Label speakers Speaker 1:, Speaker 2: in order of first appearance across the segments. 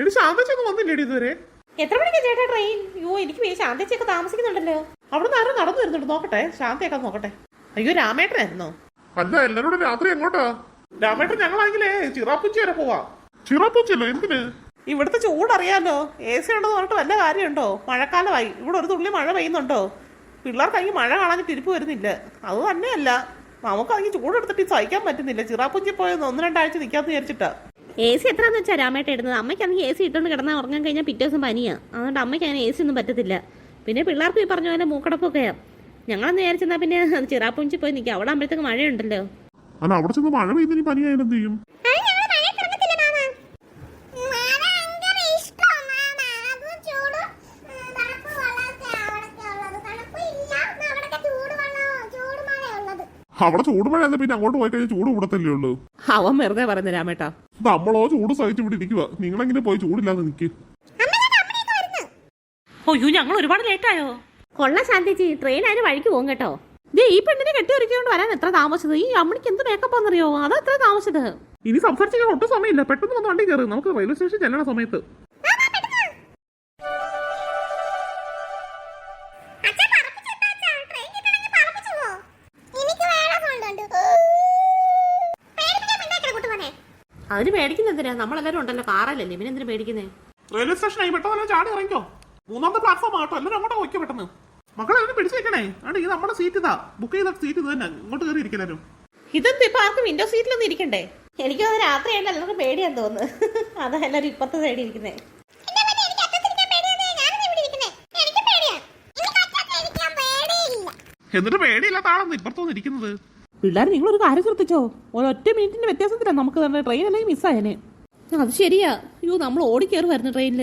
Speaker 1: എടി ശാന്തച്ചൊക്കെ വന്നില്ലേടി ഇതുവരെ?
Speaker 2: എത്ര മണിക്കാ ചേട്ടാ ട്രെയിൻ? അയ്യോ എനിക്ക് ശാന്തച്ചൊക്കെ താമസിക്കുന്നുണ്ടല്ലോ.
Speaker 1: അവിടെ നിന്ന് ആരും നടന്നു വരുന്നുണ്ട്, നോക്കട്ടെ. ശാന്തയൊക്കെ നോക്കട്ടെ. അയ്യോ രാമേട്ടനായിരുന്നോ? അല്ല, എല്ലാരോടും രാത്രി എങ്ങോട്ടാ? രാമേട്ടൻ ഞങ്ങളാണെങ്കിലേ ചിറാപ്പുഞ്ചി വരെ പോവാ. ചിറാപ്പുഞ്ചിയല്ലോ? എന്തിന്? ഇവിടുത്തെ ചൂടറിയാലോ. AC ഉണ്ടെന്ന് പറഞ്ഞിട്ട് വല്ല കാര്യമുണ്ടോ? മഴക്കാലമായി, ഇവിടെ ഒരു തുള്ളി മഴ പെയ്യുന്നുണ്ടോ? പിള്ളേർക്കാണെങ്കിൽ മഴ കാണാൻ തിരിപ്പ് വരുന്നില്ല. അത് തന്നെയല്ല, നമുക്കാണെങ്കിൽ ചൂടെടുത്തിട്ട് സഹിക്കാൻ പറ്റുന്നില്ല. ചിറാപ്പുഞ്ചി പോയത് 1-2 ആഴ്ച നിൽക്കാന്ന് വിചാരിച്ചിട്ടാ.
Speaker 2: AC എത്രയാന്ന് വെച്ചാൽ രാമേട്ട ഇടുന്നത്. അമ്മയ്ക്കാണെങ്കിൽ AC ഇട്ടുകൊണ്ട് കിടന്നാൽ ഉറങ്ങാൻ കഴിഞ്ഞാൽ പിറ്റേ ദിവസം പനിയാണ്. അതുകൊണ്ട് അമ്മയ്ക്ക് അങ്ങനെ AC ഒന്നും പറ്റത്തില്ല. പിന്നെ പിള്ളേർക്ക് ഈ പറഞ്ഞ പോലെ മൂക്കടപ്പൊക്കെയാ. ഞങ്ങളെന്ന് വിചാരിച്ചെന്നാൽ പിന്നെ ചിറാപ്പുഞ്ചി പോയി നിൽക്കുക. അവിടെ ആകുമ്പോഴത്തേക്ക് മഴയുണ്ടല്ലോ.
Speaker 1: അല്ല, അവിടെ ചെന്ന് മഴ പെയ്തിന് പനിയായാലും എന്ത് ചെയ്യും? അവിടെ ചൂടുമഴ പിന്നെ അങ്ങോട്ട് പോയി കഴിഞ്ഞാൽ ചൂട് കൂടത്തല്ലേ ഉള്ളൂ.
Speaker 2: അവൻ വെറുതെ പറയുന്നത് രാമേട്ടാ.
Speaker 1: നമ്മളോ ചൂട് സഹിച്ചു ഇവിടെ ഇരിക്കുക. നിങ്ങളെങ്കിലും പോയി ചൂടില്ലാതെ നിൽക്ക്.
Speaker 2: അയ്യോ ഞങ്ങൾ ഒരുപാട് ലേറ്റായോ? കൊള്ള ശാന്തിച്ചി, ട്രെയിൻ അതിന് വഴിക്ക് പോകും കേട്ടോ. ഈ പെണ്ണിനെ കെട്ടിയൊരുക്കൊണ്ട് വരാൻ എത്ര താമസിച്ചത്? ഈ അമ്മണിക്ക് എന്ത് മേക്കപ്പാന്നറിയോ? അതാ എത്ര താമസിച്ചത്.
Speaker 1: ഇനി സംസാരിച്ചാൽ ഒട്ടും സമയമില്ല. പെട്ടെന്ന് വന്ന് വണ്ടി കയറി. നമുക്ക് റെയിൽവേ സ്റ്റേഷൻ ചെല്ലണ സമയത്ത്.
Speaker 2: അതിന് പേടിക്കുന്ന എന്തിനാ? നമ്മളെല്ലാരും ഉണ്ടല്ലോ കാറല്ലേ, പിന്നെ എന്തിനാ പേടിക്കുന്നേ?
Speaker 1: റെയിൽവേ സ്റ്റേഷനായി, പെട്ടെന്ന് ചാടി ഇറങ്ങിക്കോ. 3ാമത്തെ പ്ലാറ്റ്ഫോം ആട്ടോ. എല്ലാവരും അങ്ങോട്ട് വയ്ക്കോ പെട്ടെന്ന്. മക്കളെ അതിന് പിടിച്ചേക്കണേ. ആണ് ഇത് നമ്മുടെ സീറ്റ്. ഇതാ ബുക്ക് ചെയ്ത സീറ്റ്. ഇത് തന്നെ, ഇങ്ങോട്ട് കയറി ഇരിക്കലും.
Speaker 2: ഇതെന്ത് ഇപ്പൊ ആർക്കും വിൻഡോ സീറ്റിലൊന്നും ഇരിക്കണ്ടേ? എനിക്കും അത് രാത്രിയായിട്ട് എല്ലാവർക്കും പേടിയാന്ന് തോന്നുന്നു. അതാ എല്ലാവരും ഇപ്പത്തെ സൈഡിൽ ഇരിക്കുന്നേ.
Speaker 1: എന്നിട്ട് പേടിയില്ലാത്ത ആളെന്ന് ഇപ്പുറത്തൊന്നും ഇരിക്കുന്നത്.
Speaker 2: പിള്ളേർ നിങ്ങളൊരു കാര്യം ശ്രദ്ധിച്ചോ? ഒരൊറ്റ മിനിറ്റിന്റെ വ്യത്യാസത്തിലാണ് നമുക്ക് തന്നെ ട്രെയിൻ അല്ലെങ്കിൽ മിസ്സായനെ. അത് ശരിയാ. അയ്യോ നമ്മൾ ഓടിക്കയറുമായിരുന്നു ട്രെയിനിൽ.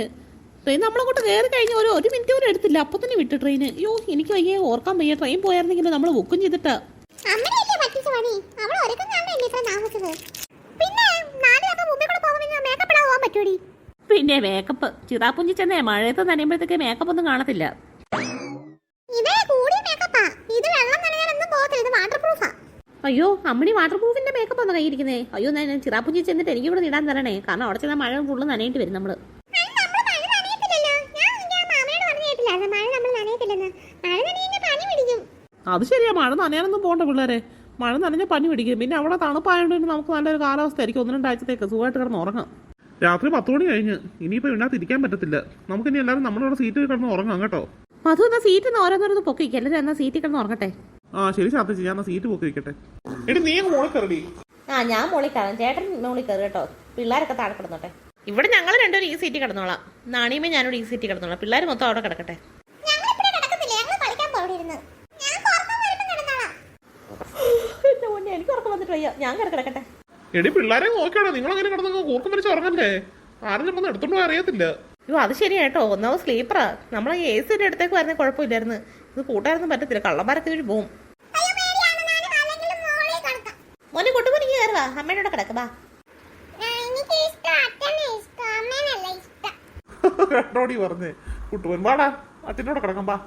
Speaker 2: ട്രെയിൻ നമ്മളങ്ങോട്ട് കയറി കഴിഞ്ഞാൽ ഒരു മിനിറ്റ് പോലും എടുത്തില്ല, അപ്പൊ തന്നെ വിട്ടു ട്രെയിന്. അയ്യോ എനിക്ക് വയ്യ, ഓർക്കാൻ വയ്യ. ട്രെയിൻ പോയായിരുന്നെങ്കിൽ നമ്മൾ ബുക്കും ചെയ്തിട്ടാ. പിന്നെ മേക്കപ്പ് ചിറാപ്പുഞ്ചി ചെന്നേ മഴയത്ത് നനയുമ്പോഴത്തേക്ക് മേക്കപ്പ് ഒന്നും കാണത്തില്ല. അയ്യോ അമ്മണി വാട്ടർ പ്രൂഫിന്റെ മേക്കപ്പ് ഒന്ന് കയ്യിരിക്കുന്നേ. അയ്യോ ഞാൻ ചിറാപ്പുഞ്ചി ചെന്നിട്ട് എനിക്ക് ഇവിടെ ഇടാൻ തരണേ. കാരണം അവിടെ ചെന്നാൽ മഴ ഫുള്ള് നനയിട്ട് വരും നമ്മള്.
Speaker 1: അത് ശരിയാ, മഴ നനയാനൊന്നും പോകണ്ട പിള്ളേരെ. മഴ നനഞ്ഞ പനി പിടിക്കും. പിന്നെ അവിടെ തണുപ്പായതുകൊണ്ട് നമുക്ക് നല്ലൊരു കാലാവസ്ഥ ആയിരിക്കും. 1-2 ആഴ്ചത്തേക്ക് സുഖമായിട്ട് കിടന്ന് ഉറങ്ങാം. രാത്രി 10 മണി കഴിഞ്ഞ് ഇനിയിപ്പോ ഇതിനകത്ത് ഇരിക്കാൻ പറ്റത്തില്ല. നമുക്ക് ഇനി എല്ലാവരും നമ്മളിവിടെ സീറ്റിൽ കിടന്ന് ഉറങ്ങാം കേട്ടോ.
Speaker 2: മധു എന്നാ സീറ്റ് ഓരോന്നോരോന്ന് പൊക്കിക്കും. എല്ലാവരും എന്നാ സീറ്റിൽ കിടന്ന് ഉറങ്ങട്ടെ.
Speaker 1: ശരി ശാന്തച്ചി, ഞാൻ സീറ്റ് പൊക്കി വെക്കട്ടെ. എടി നീ മോളിൽ കയറി.
Speaker 2: ഞാൻ മോളിൽ കയറാം, ചേട്ടൻ മോളിൽ കയറി കേട്ടോ. പിള്ളേരൊക്കെ താഴെ കിടന്നോട്ടെ. ഇവിടെ ഞങ്ങൾ രണ്ടുപേരും ഈ സീറ്റിൽ കിടന്നോളാം. നാണിയമ്മ ഞാനോട് ഈ സീറ്റിൽ കിടന്നോളാം. പിള്ളേർ മൊത്തം അവിടെ കിടക്കട്ടെ. എനിക്ക് ഉറക്കം വന്നിട്ട് വയ്യ, ഞാൻ കിടക്കട്ടെ.
Speaker 1: എടി പിള്ളേരെ നോക്കിയാണോ നിങ്ങൾ അങ്ങനെ കിടന്നു കൂർക്കം വലിച്ച് ഉറങ്ങല്ലേ? ആരും നമ്മൾ എടുത്തോണ്ടോ അറിയത്തില്ല.
Speaker 2: അയ്യോ അത് ശരി കേട്ടോ. ഒന്നാമത് സ്ലീപ്പറാ. നമ്മളെ AC അടുത്തേക്ക് വരുന്ന കുഴപ്പമില്ലായിരുന്നു. ഇത് കൂട്ടാനൊന്നും പറ്റത്തില്ല, കള്ളന്മാരൊക്കെ പോവും. മോനെ കൊട്ടുപോയി കയറുവാ, അമ്മയോടെ കിടക്കുവാ.
Speaker 1: കേട്ടോടി പറഞ്ഞേ കുട്ടുവൻ വാടാ, അച്ഛനോട് കിടക്കാം. ബാ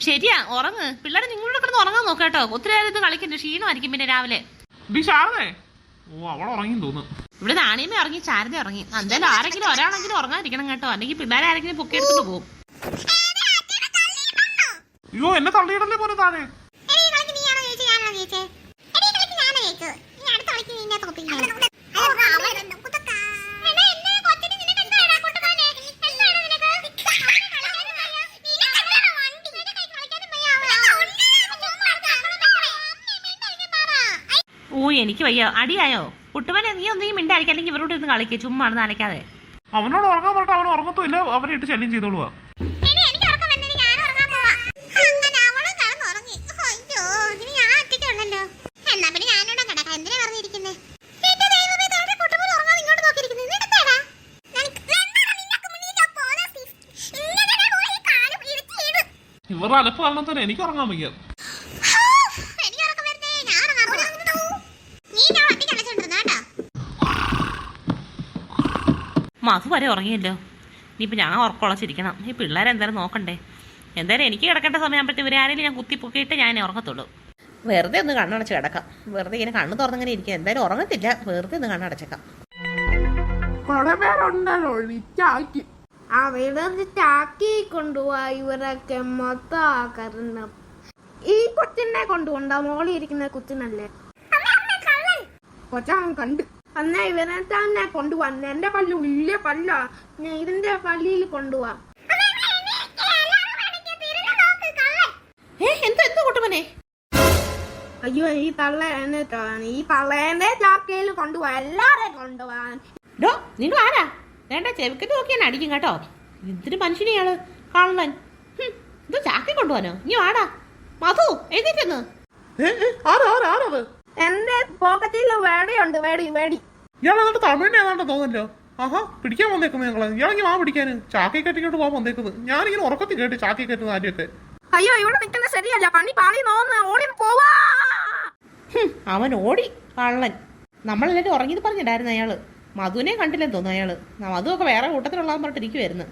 Speaker 2: ശരിയാ, ഉറങ്ങ്. പിള്ളേരെ നിങ്ങളോട് കിടന്ന് ഉറങ്ങാൻ നോക്കാട്ടോ. ഒത്തിരി നേരം ഇത് കളിക്കണ്ട, ക്ഷീണമായിരിക്കും പിന്നെ രാവിലെ. ഇവിടെ നാണിയമ്മ ഇറങ്ങി, ശാരദ ഇറങ്ങി. എന്തായാലും ആരെങ്കിലും ഒരാളെങ്കിലും ഉറങ്ങാതിരിക്കണം കേട്ടോ. അല്ലെങ്കിൽ പിള്ളേരെ ആരെങ്കിലും പൊക്കിയെടുത്തോണ്ട് പോകും.
Speaker 1: അയ്യോ എന്നെ തള്ളിയിടല്ലേ പോലെ താഴെ.
Speaker 2: എനിക്ക് വയ്യ. അടിയായോ? കുട്ടുവനെ നീ ഒന്നെങ്കിലും മിണ്ടായിരിക്കും, അല്ലെങ്കിൽ ഇവരോട് ഇരുന്ന് കളിക്കുക. ചുമ്മാ നനയ്ക്കാതെ.
Speaker 1: അവനോട് ഉറങ്ങാൻ പറഞ്ഞിട്ട് അവൻ ഉറങ്ങത്തുമില്ല. അവരെ ഇട്ട് ശല്യം ചെയ്തോളുവാ. ഇവരുടെ അലപ്പ് കാരണം തന്നെ എനിക്ക് ഉറങ്ങാൻ വയ്യ.
Speaker 2: മധു വരെ ഉറങ്ങിയല്ലോ. ഇനിയിപ്പോൾ ഞാൻ ഉറക്കുളച്ചിരിക്കണം. ഈ പിള്ളേരെന്തായാലും നോക്കണ്ടേ. എന്തായാലും എനിക്ക് കിടക്കേണ്ട സമയമാകുമ്പോഴത്തെ ഇവരെ ആരെങ്കിലും ഞാൻ കുത്തിപ്പൊക്കിയിട്ട് ഞാൻ ഉറങ്ങത്തുള്ളൂ. വെറുതെ ഒന്ന് കണ്ണടച്ച് കിടക്കാം. വെറുതെ ഇങ്ങനെ കണ്ണ് തുറന്നിങ്ങനെ ഇരിക്കുക. എന്തായാലും ഉറങ്ങത്തില്ല. വെറുതെ ഒന്ന് കണ്ണടച്ചേക്കാം.
Speaker 3: അവിടെ ചാക്കി കൊണ്ടുപോവാ ഇവരൊക്കെ മൊത്തം. ഈ കൊച്ചിനെ കൊണ്ടുപോണ്ട, മോളി ഇരിക്കുന്ന കൊച്ചിനല്ലേ കൊച്ചാൻ കണ്ട്. അന്നാ ഇവരെ തന്നെ കൊണ്ടുപോവാ. എന്റെ പല്ല് വലിയ പല്ല, ഞാൻ ഇതിന്റെ പള്ളിയിൽ കൊണ്ടുപോവാ.
Speaker 2: എന്താ കൂട്ടുമനെ?
Speaker 3: അയ്യോ, ഈ തള്ളേന്റെ ചാക്കയിൽ കൊണ്ടുപോവാ, എല്ലാരെയും കൊണ്ടുപോവാൻ.
Speaker 2: ഡോ, നിങ്ങൾ ആരാ? വേണ്ട, ചെവിക്കറ്റ് നോക്കിയാണ് അടിക്കും കേട്ടോ. എന്തൊരു മനുഷ്യനെയാള് കാണാൻ. ഇത് ചാക്കി കൊണ്ടുപോകാനോ? ഇനി വാടാ മധു, എഴുന്നേറ്റെന്ന്.
Speaker 3: എന്റെ പോക്കറ്റിൽ വേടിയുണ്ട്, വേടി.
Speaker 1: ഇയാൾ എന്നിട്ട് തമിഴിനെ ഏതാണ്ട് തോന്നല്ലോ. ആഹാ, പിടിക്കാൻ വന്നേക്കുന്നത് ഞങ്ങള്. ഇയാളെങ്കിൽ വാ പിടിക്കാന്. ചാക്കി കെട്ടിങ്ങോട്ട് പോകാൻ വന്നേക്കുന്നത്. ഞാനിങ്ങനെ ഉറക്കത്തിൽ കേട്ട് ചാക്കി കെട്ടുന്ന കാര്യമൊക്കെ.
Speaker 3: അയ്യോ, ഇവിടെ നിൽക്കുന്നത് ശരിയല്ല. പണി പാളി നോന്ന് ഓടി പോവാ.
Speaker 2: അവൻ ഓടി കള്ളൻ. നമ്മളെല്ലാവരും ഉറങ്ങിയത് പറഞ്ഞിട്ടായിരുന്നു അയാള്. മധുവിനെ കണ്ടില്ലെന്ന് തോന്നുന്നു അയാള്. മധുവൊക്കെ വേറെ കൂട്ടത്തിലുള്ളതെന്ന് പറഞ്ഞിട്ടിരിക്കുവായിരുന്നു.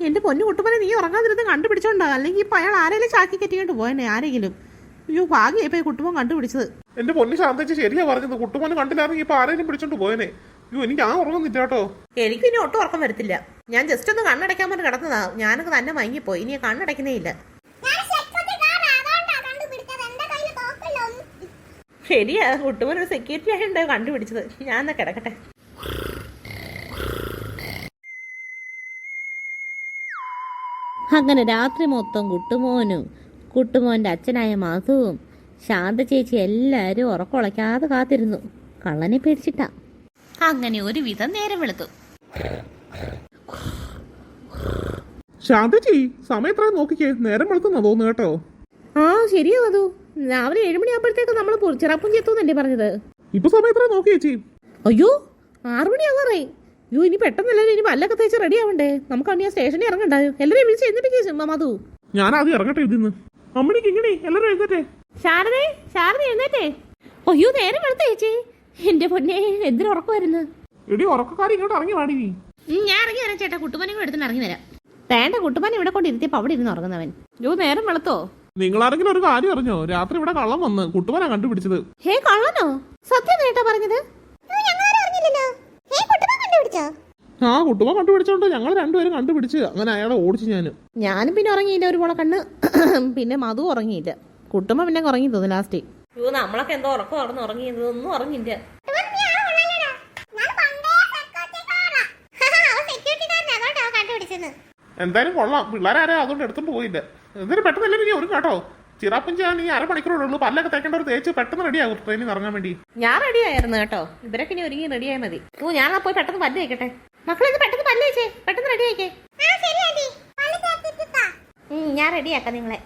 Speaker 2: എന്റെ പൊന്നു കുട്ടുമനെ, നീ ഉറങ്ങാതിരുന്ന് കണ്ടുപിടിച്ചോണ്ടാ. അല്ലെങ്കിൽ ഇപ്പൊ അയാൾ ആരെങ്കിലും ചാക്കി കെട്ടിക്കൊണ്ട് പോയെന്നെ ആരെങ്കിലും. അയ്യോ, ഭാഗ്യമായിപ്പോ ഈ കുട്ടുമൻ കണ്ടുപിടിച്ചത്.
Speaker 1: എന്റെ പൊന്നു ശാന്തേച്ചി ശരിയാ പറഞ്ഞത്. കുട്ടുമോനെ കണ്ടില്ലായിരുന്നെങ്കിൽ ഇപ്പൊ ആരെങ്കിലും പിടിച്ചോണ്ട് പോയനെ. അയ്യോ, എനിക്ക് ഞാൻ ഉറങ്ങുന്നില്ല കേട്ടോ.
Speaker 2: എനിക്ക് ഇനി ഒട്ടും ഉറക്കം വരത്തില്ല. ഞാൻ ജസ്റ്റ് ഒന്ന് കണ്ണടയ്ക്കാൻ പറഞ്ഞ് കിടന്നതാ. ഞാനൊക്കെ തന്നെ മയങ്ങിപ്പോയി. ഇനി കണ്ണടയ്ക്കുന്നേ ഇല്ല. ശരിയാ, കുട്ടുമൻ ഒരു സെക്യൂരിറ്റി ആയിട്ട് കണ്ടുപിടിച്ചത്. ഞാൻ എന്നാ കിടക്കട്ടെ. അങ്ങനെ രാത്രി മൊത്തം കുട്ടുമോൻ്റെ അച്ഛനായ മധുവും ശാന്ത ചേച്ചി എല്ലാവരും ഉറക്കുളയ്ക്കാതെ കാത്തിരുന്നു. കള്ളനെ പേടിച്ചിട്ടാ. അങ്ങനെ ഒരു വിധം നേരം വെളുത്തു.
Speaker 1: ശാന്തേച്ചി സമയത്ര നോക്കിക്കേ, നേരം വെളുത്തുന്നാ തോന്നുന്നു കേട്ടോ.
Speaker 2: ആ ശരിയാ മധു. രാവിലെ 7 മണിയാകുമ്പോഴത്തേക്ക് നമ്മൾ ചിറപ്പും ചെത്തുന്നല്ലേ പറഞ്ഞത്.
Speaker 1: ഇപ്പൊ സമയത്ര നോക്കി ചേച്ചി?
Speaker 2: അയ്യോ, 6 മണിയാവാറേ. അയ്യോ, ഇനി പെട്ടെന്നല്ലേ. ഇനി പല്ലൊക്കെ തേച്ച് റെഡി ആവണ്ടേ. നമുക്ക് അന്ന് സ്റ്റേഷനിൽ ഇറങ്ങണ്ടായോ? എല്ലാവരും വിളിച്ച് എഴുന്നേപ്പിക്കും മധു.
Speaker 1: ഞാൻ ആദ്യം ഇറങ്ങട്ടെ ഇതിന്ന്. അമ്മണിക്ക് ഇങ്ങനെ എല്ലാവരും എഴുന്നേറ്റേ.
Speaker 2: ശാരദ എഴുന്നേറ്റേ. അയ്യോ, നേരം വെളുത്ത ചേച്ചി. എന്റെ പൊന്നെ, എന്തിനു ഉറക്കമായിരുന്നു.
Speaker 1: എടി ഉറക്കക്കാരി ഇങ്ങോട്ട് ഇറങ്ങി വാടി.
Speaker 2: ഞാൻ ഇറങ്ങി വരാം ചേട്ടാ. കുട്ടുമനെ കൂടെ എടുത്ത് ഇറങ്ങി വരാം. വേണ്ട, കുട്ടുമനെ ഇവിടെ കൊണ്ടിരുത്തിയപ്പോ അവിടെ ഇരുന്ന് ഉറങ്ങുന്നവൻ. അയ്യോ, നേരം വെളുത്തോ?
Speaker 1: നിങ്ങളാരെങ്കിലും ഒരു കാര്യം അറിഞ്ഞോ? രാത്രി ഇവിടെ കള്ളം വന്ന് കുട്ടുമനാ കണ്ടുപിടിച്ചത്.
Speaker 2: ഹേ, കള്ളനോ? സത്യം നേട്ടാ പറഞ്ഞത്?
Speaker 1: ആ, കുട്ടുമ കണ്ടുപിടിച്ചോണ്ട് ഞങ്ങൾ രണ്ടുപേരും കണ്ടുപിടിച്ച് അങ്ങനെ അയാളെ ഓടിച്ചു.
Speaker 2: ഞാനും പിന്നെ ഉറങ്ങിയില്ല ഒരു പോളെ കണ്ണ്. പിന്നെ മധു ഉറങ്ങിയില്ല. കുട്ടുമ പിന്നെ ഉറങ്ങി തോന്നുന്നു ലാസ്റ്റ്. അയ്യോ, നമ്മളൊക്കെ എന്തോ ഉറക്കം നടന്ന് ഉറങ്ങിയത്. ഒന്നും ഉറങ്ങിയില്ല.
Speaker 1: എന്തായാലും കൊള്ളാം. പിള്ളേരാരെ അതുകൊണ്ട് എടുത്തോണ്ട് പോയില്ല. എന്തായാലും പെട്ടെന്ന് എല്ലാവരും ഒരു കേട്ടോ. ചിറാപ്പുഞ്ചി ഈ അരമണിക്കൂറുള്ളൂ. പല്ലൊക്കെ തേക്കേണ്ടവർ തേച്ച് പെട്ടെന്ന് റെഡിയാകും ട്രെയിനിൽ ഇറങ്ങാൻ വേണ്ടി.
Speaker 2: ഞാൻ റെഡി ആയിരുന്നു കേട്ടോ. ഇവരൊക്കെ ഇനി ഒരുങ്ങി റെഡിയായാൽ മതി. ഓ, ഞാൻ പോയി പെട്ടെന്ന് പല്ല് തേക്കട്ടെ. മക്കളെ, പെട്ടെന്ന് പല്ല് തേച്ചേ. പെട്ടെന്ന് റെഡി ആയിക്കേ. ഞാൻ റെഡിയാക്കാം നിങ്ങളെ.